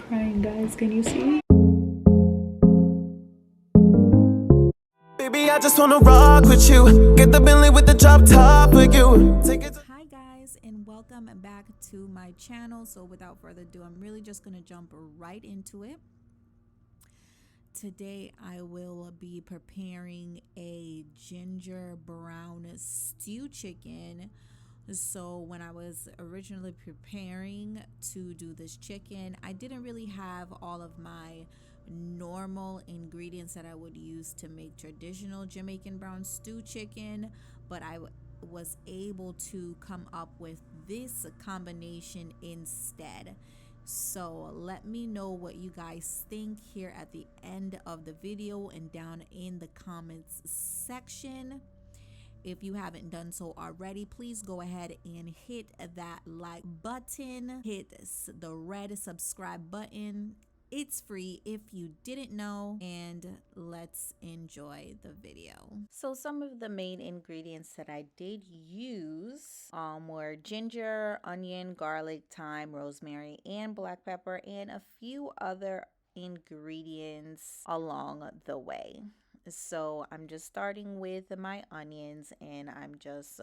crying, guys. Can you see? Baby, I just wanna rock with you. Get the Bentley with the drop top for you. Hi guys, and welcome back to my channel. So without further ado, I'm really just gonna jump right into it. Today I will be preparing a ginger brown stew chicken. So when I was originally preparing to do this chicken, I didn't really have all of my normal ingredients that I would use to make traditional Jamaican brown stew chicken, but I was able to come up with this combination instead. So let me know what you guys think here at the end of the video and down in the comments section. If you haven't done so already, please go ahead and hit that like button, hit the red subscribe button. It's free if you didn't know, and let's enjoy the video. So some of the main ingredients that I did use were ginger, onion, garlic, thyme, rosemary, and black pepper, and a few other ingredients along the way. So I'm just starting with my onions, and I'm just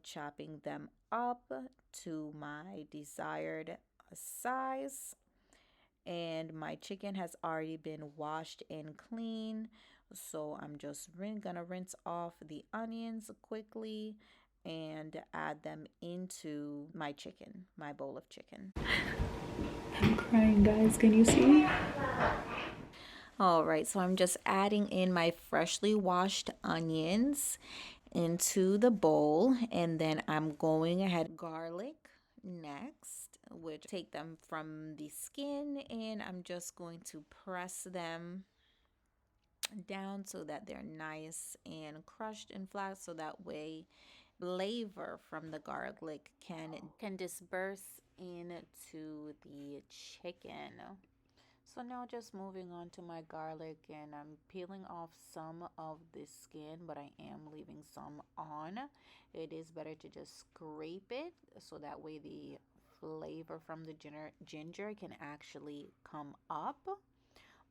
chopping them up to my desired size. And my chicken has already been washed and clean, so I'm just gonna rinse off the onions quickly and add them into my bowl of chicken. I'm crying, guys. Can you see? All right, so I'm just adding in my freshly washed onions into the bowl, and then I'm going ahead garlic next, which take them from the skin, and I'm just going to press them down so that they're nice and crushed and flat, so that way flavor from the garlic can disperse into the chicken. So now just moving on to my garlic, and I'm peeling off some of the skin, but I am leaving some on. It is better to just scrape it so that way the flavor from the ginger can actually come up.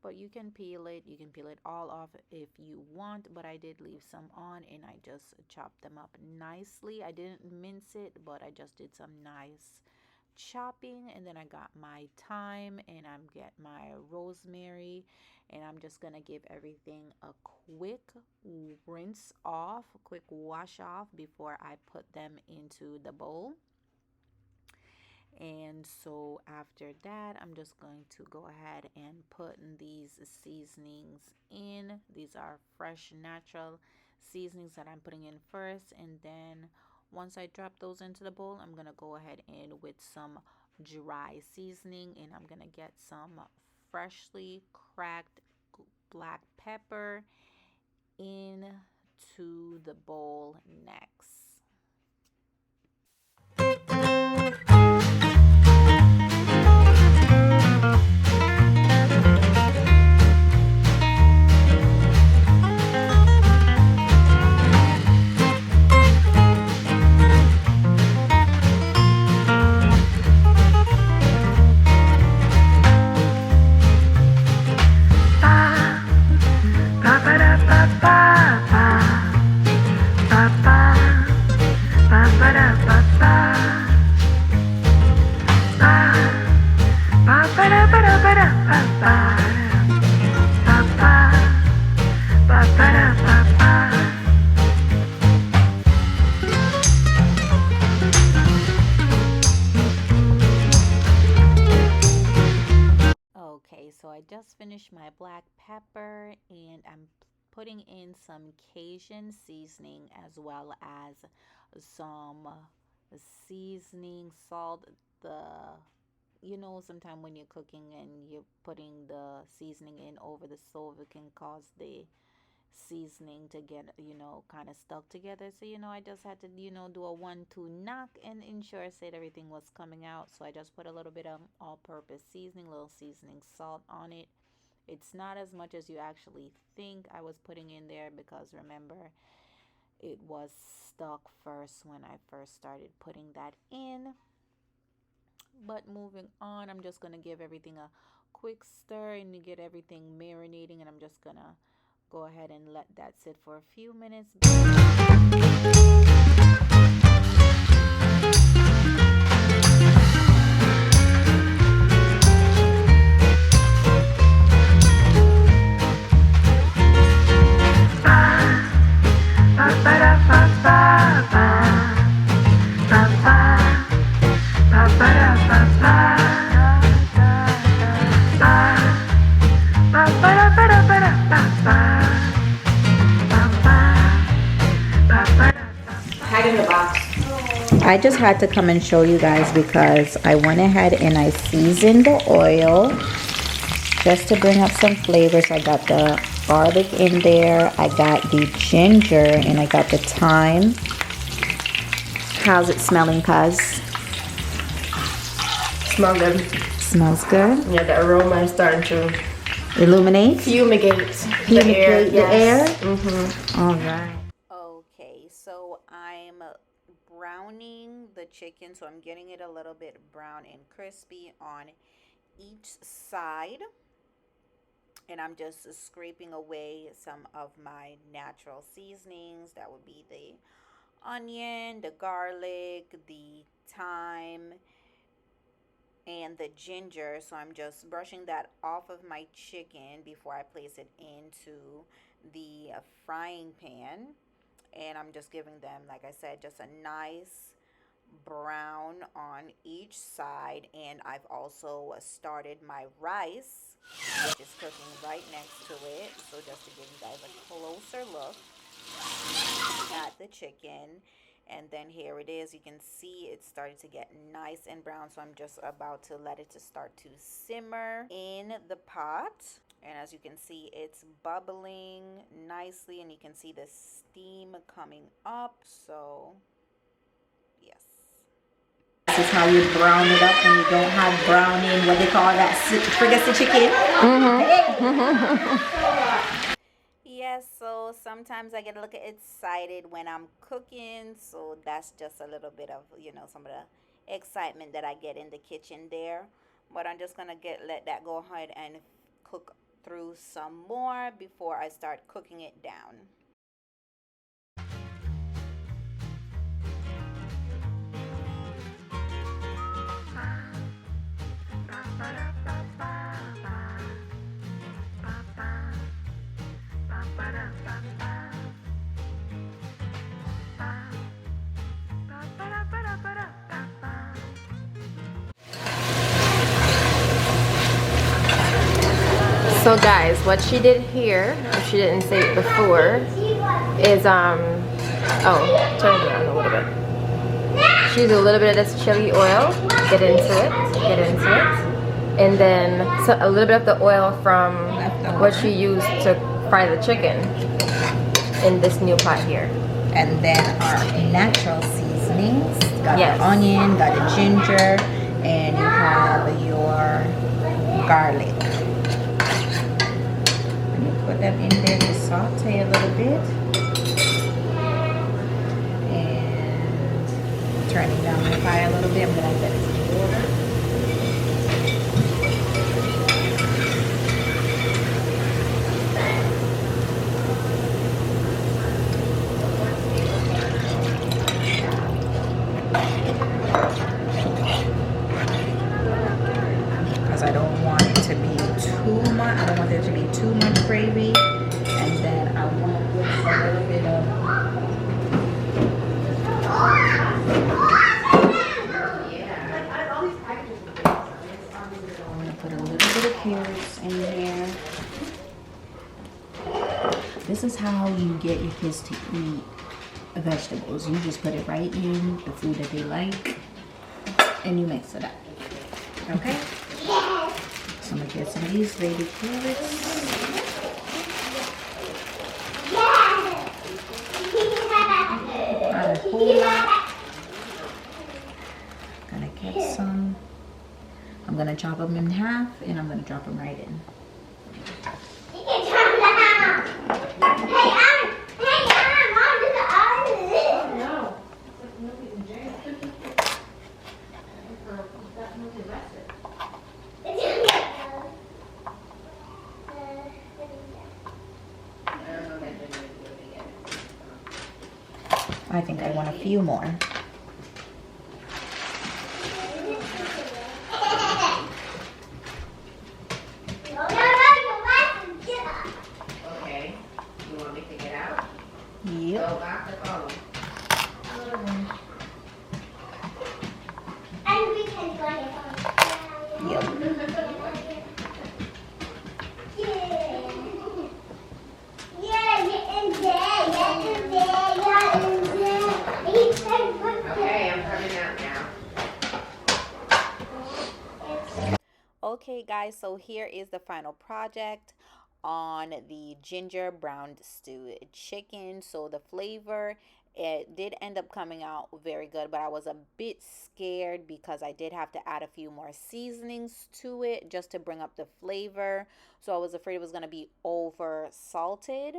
But you can peel it all off if you want, but I did leave some on, and I just chopped them up nicely. I didn't mince it, but I just did some nice chopping. And then I got my thyme, and I'm get my rosemary, and I'm just gonna give everything a quick rinse off, quick wash off before I put them into the bowl. And so after that, I'm just going to go ahead and put these seasonings in. These are fresh, natural seasonings that I'm putting in first. And then once I drop those into the bowl, I'm going to go ahead and with some dry seasoning. And I'm going to get some freshly cracked black pepper into the bowl next. Okay, so I just finished my black pepper, and I'm putting in some Cajun seasoning as well as some seasoning salt. The sometime when you're cooking and you're putting the seasoning in over the stove, it can cause the seasoning to get kind of stuck together. So I just had to do a 1-2 knock and ensure said everything was coming out. So I just put a little bit of all-purpose seasoning, little seasoning salt on it. It's not as much as you actually think I was putting in there, because remember, it was stuck first when I first started putting that in. But moving on, I'm just gonna give everything a quick stir and get everything marinating, and I'm just gonna go ahead and let that sit for a few minutes. I just had to come and show you guys because I went ahead and I seasoned the oil just to bring up some flavors. I got the garlic in there, I got the ginger, and I got the thyme. How's it smelling, cuz? Smells good. Smells good? Yeah, the aroma is starting to illuminate? Fumigate the air. The air? Mm-hmm. All right. Okay, so I'm browning the chicken, so I'm getting it a little bit brown and crispy on each side. And I'm just scraping away some of my natural seasonings. That would be the onion, the garlic, the thyme, and the ginger. So I'm just brushing that off of my chicken before I place it into the frying pan. And I'm just giving them, like I said, just a nice brown on each side. And I've also started my rice, which is cooking right next to it. So just to give you guys a closer look at the chicken. And then here it is. You can see it started to get nice and brown. So I'm just about to let it to start to simmer in the pot. And as you can see, it's bubbling nicely. And you can see the steam coming up. So, yes. This is how you brown it up when you don't have browning. What they call that? Fricassee chicken? Mm-hmm. Yes, so sometimes I get a little excited when I'm cooking. So that's just a little bit of, some of the excitement that I get in the kitchen there. But I'm just going to let that go ahead and cook through some more before I start cooking it down. So guys, what she did here, if she didn't say it before, is oh, turn it around a little bit. She used a little bit of this chili oil, get into it, and then a little bit of the oil from what she used to fry the chicken in this new pot here. And then our natural seasonings, got the onion, got the ginger, and you have your garlic. Put them in there to saute a little bit and turning down my fire a little bit. I'm going to get some water. Because I don't want it to be too much. I don't want there to be too much gravy, and then I want to put a little bit of I'm going to put a little bit of carrots in here. This is how you get your kids to eat vegetables. You just put it right in the food that they like, and you mix it up. Okay? So I'm going to get some of these baby carrots. Not a whole lot. Gonna get some. I'm going to chop them in half, and I'm going to drop them right in. I think I want a few more. Okay. You want me to get out? Yep. Go back to column. And we can go ahead. Yep. Yeah, you're in there, you're in there. Okay, I'm coming out now. Okay guys, so here is the final project on the ginger brown stew chicken. So the flavor, it did end up coming out very good, but I was a bit scared because I did have to add a few more seasonings to it just to bring up the flavor. So I was afraid it was going to be over salted.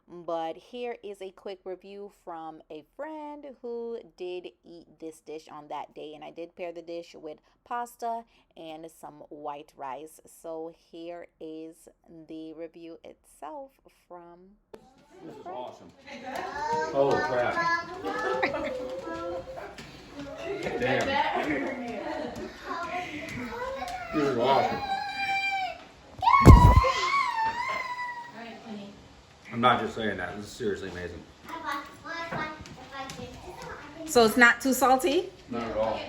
But here is a quick review from a friend who did eat this dish on that day, and I did pair the dish with pasta and some white rice. So here is the review itself from This is awesome. Holy crap. Damn. This is awesome. I'm not just saying that. This is seriously amazing. So it's not too salty? Not at all.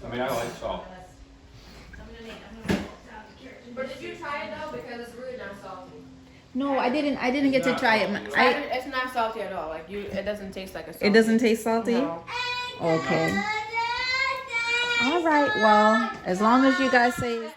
I mean, I like salt. But did you try it though? Because it's really not salty. No, I didn't get to try it. It's not salty at all. Like it doesn't taste like a salty. It doesn't taste salty? No. Okay. All right. Well, as long as you guys say it's